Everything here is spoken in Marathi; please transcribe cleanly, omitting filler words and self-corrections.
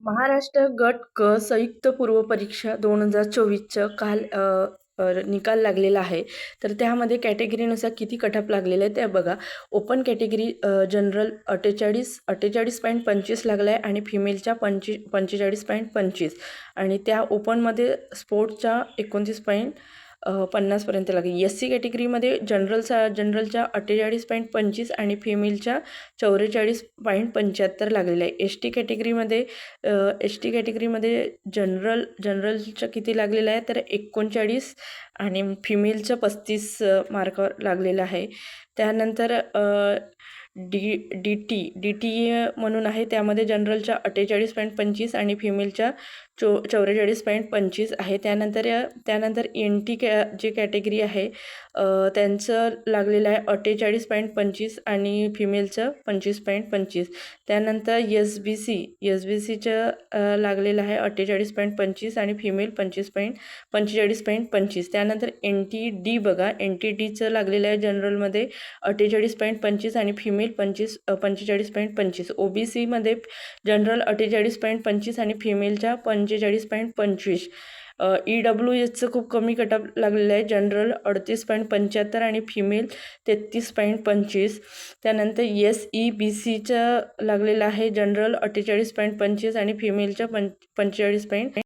महाराष्ट्र गट क संयुक्त पूर्व परीक्षा 2024चं काल निकाल लागलेला आहे. तर त्यामध्ये कॅटेगरीनुसार किती कट ऑफ लागलेलं आहे ते बघा. ओपन कॅटेगरी जनरल 48.25 लागला आहे आणि फिमेलच्या 45.25 आणि त्या ओपनमध्ये स्पोर्ट्सच्या 29.50 लागेल. एस-सी कॅटेगरीमध्ये जनरलच्या 48.25 आणि फिमेलच्या 44.75 लागलेलं आहे. एस टी कॅटेगरीमध्ये जनरलचं किती लागलेलं आहे तर 39 आणि फिमेलचं 35 मार्कावर लागलेलं आहे. त्यानंतर डी टी म्हणून आहे, त्यामध्ये जनरलच्या 48.25 आणि फिमेलच्या 44.25 आहे. त्यानंतर एन टी जे कॅटेगरी आहे त्यांचं लागलेलं आहे 48.25 आणि फिमेलचं 25.25. त्यानंतर एस बी सीचं लागलेलं आहे 48.25 आणि फिमेल 45.25. त्यानंतर एन टी डी बघा, एन टी डीचं लागलेलं आहे जनरलमध्ये 48.25 आणि फिमेल 45.25. ओ बी सीमध्ये जनरल 48.25 आणि फिमेलच्या 45.25. ई डब्ल्यू एसचं खूप कमी कट ऑफ लागलेलं आहे, जनरल 38.75 आणि फिमेल 33.25. त्यानंतर एस ई बी सीचं लागलेलं आहे जनरल 48.25 आणि फिमेलच्या 45.